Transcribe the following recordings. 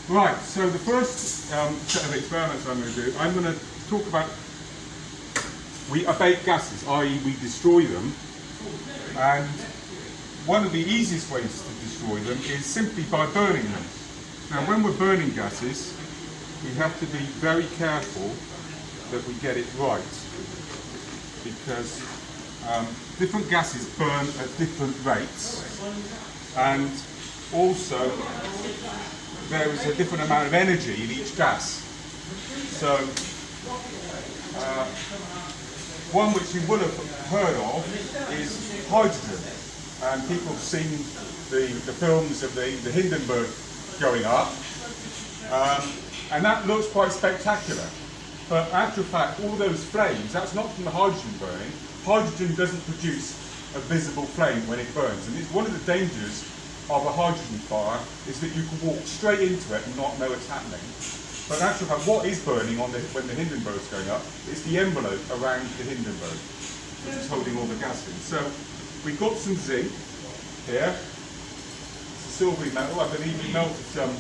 Right, so the first set of experiments I'm going to do, I'm going to talk about, we abate gases, i.e. we destroy them, and one of the easiest ways to destroy them is simply by burning them. Now when we're burning gases, we have to be very careful that we get it right, because different gases burn at different rates, and also there is a different amount of energy in each gas. So one which you would have heard of is hydrogen, and people have seen the films of the Hindenburg going up, and that looks quite spectacular. But in actual fact, all those flames, that's not from the hydrogen burning. Hydrogen doesn't produce a visible flame when it burns, and it's one of the dangers of a hydrogen fire is that you can walk straight into it and not know it's happening. But in actual fact, what is burning when the Hindenburg's going up is the envelope around the Hindenburg, which is holding all the gas in. So we've got some zinc here. It's a silvery metal. I believe we melted some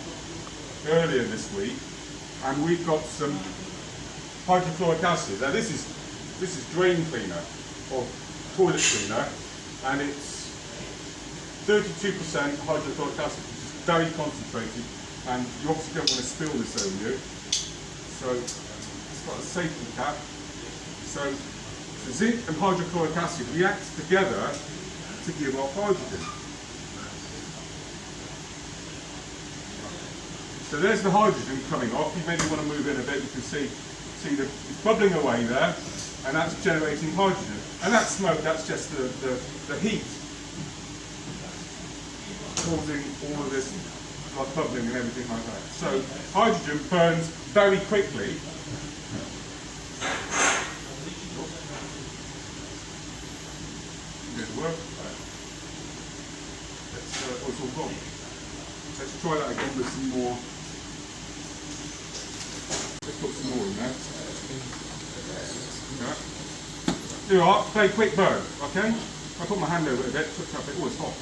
earlier this week, and we've got some hydrochloric acid. Now this is drain cleaner or toilet cleaner, and it's 32% hydrochloric acid, which is very concentrated, and you obviously don't want to spill this over you. So it's got a safety cap. So zinc and hydrochloric acid react together to give off hydrogen. So there's the hydrogen coming off. You maybe want to move in a bit. You can see it's bubbling away there, and that's generating hydrogen. And that smoke, that's just the heat causing all of this like bubbling and everything like that. So hydrogen burns very quickly. Didn't work. It's all gone. Let's try that again with some more. Let's put some more in there. Yeah. There you are, very quick burn, okay? I put my hand over it a bit, touch up it. Oh, it's hot.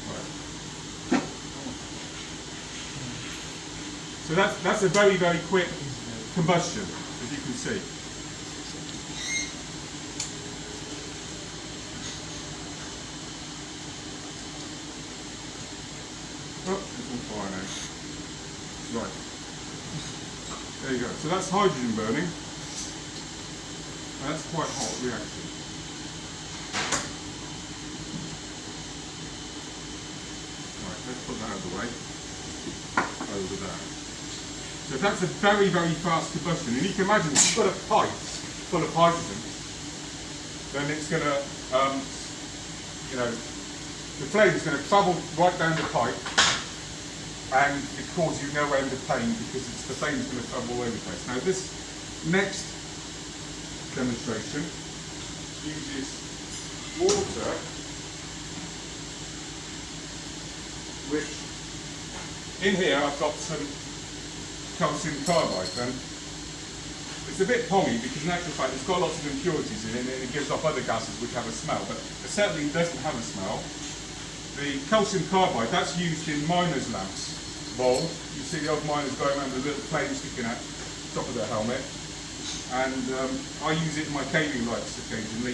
Right. So that's a very, very quick combustion, as you can see. Oh, it's on fire now. Right. There you go. So that's hydrogen burning. And that's quite a hot reaction. Right, let's put that out of the way. Over there. So that's a very, very fast combustion. And you can imagine if you've got a pipe full of hydrogen, then it's going to, the flame is going to travel right down the pipe, and it causes you no end of pain because the flame is going to travel all over the place. Now this next demonstration uses water, which in here I've got some calcium carbide, and it's a bit pongy because in actual fact it's got lots of impurities in it and it gives off other gases which have a smell, but acetylene doesn't have a smell. The calcium carbide, that's used in miners' lamps. Bulb. You see the old miners going around with a little flame sticking out the top of their helmet, and I use it in my caving lights occasionally,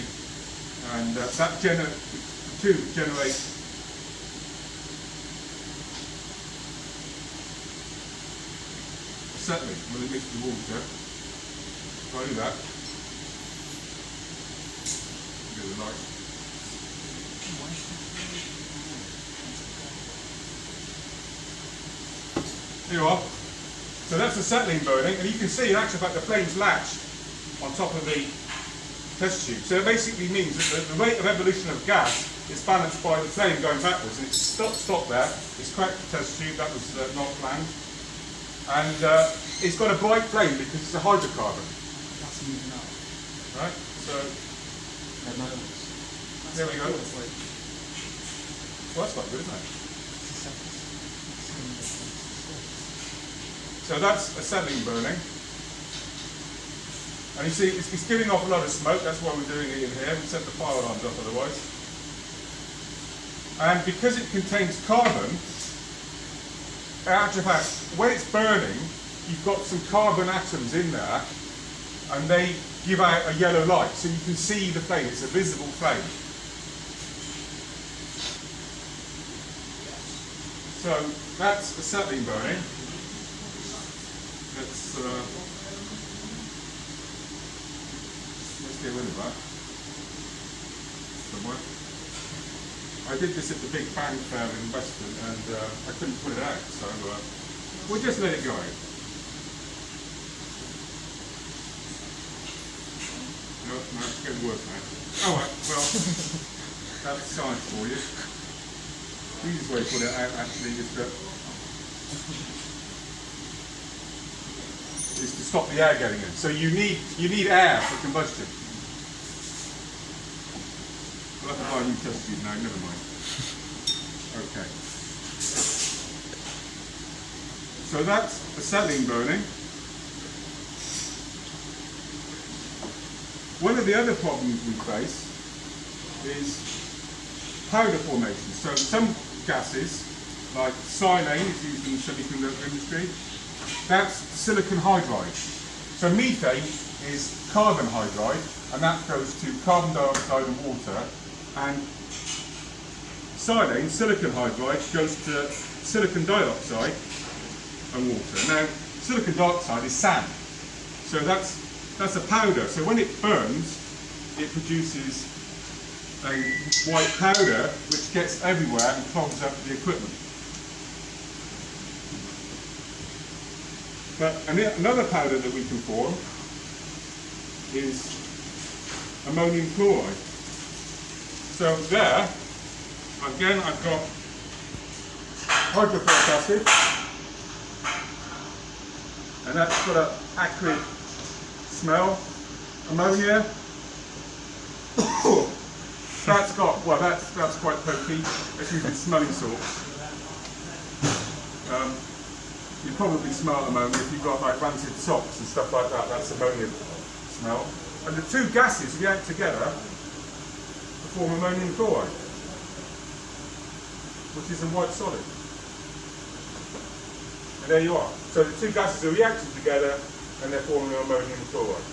and that tube generates acetylene when it mixes with water. I'll do that. Get the light. Here you are. So that's acetylene burning, and you can see in actual fact the flames latch on top of the test tube. So it basically means that the rate of evolution of gas is balanced by the flame going backwards, and it's stopped there. It's cracked the test tube, that was not planned. And it's got a bright flame because it's a hydrocarbon. That's moving up. Right? So there we go. Well, that's quite good, isn't it? So that's acetylene burning. And you see, it's giving off a lot of smoke, that's why we're doing it in here. We set the fire alarms off otherwise. And because it contains carbon, actual fact, when it's burning, you've got some carbon atoms in there, and they give out a yellow light, so you can see the flame. It's a visible flame. So that's acetylene burning. Let's get rid of that somewhere. I did this at the Big Bang Fair in Weston, and I couldn't put it out, so we'll just let it go out. No, it's getting worse now. Oh well, that's science for you. The easiest way to put it out actually is to stop the air getting in. So you need air for combustion. We'll have to buy a new test tube now, never mind. Okay. So that's acetylene burning. One of the other problems we face is powder formation. So some gases, like acetylene is used in the semiconductor industry, that's silicon hydride. So methane is carbon hydride, and that goes to carbon dioxide and water, and silane, silicon hydride, goes to silicon dioxide and water. Now, silicon dioxide is sand, so that's a powder. So when it burns, it produces a white powder which gets everywhere and clogs up the equipment. But another powder that we can form is ammonium chloride. So there, again, I've got hydrochloric acid, and that's got an acrid smell. Ammonia. That's got, well, that's quite poky. It's used in smelling salts. You probably smell ammonia if you've got like rancid socks and stuff like that. That's ammonia smell. And the two gases react together to form ammonium chloride, which is a white solid. And there you are. So the two gases are reacting together and they're forming ammonium chloride.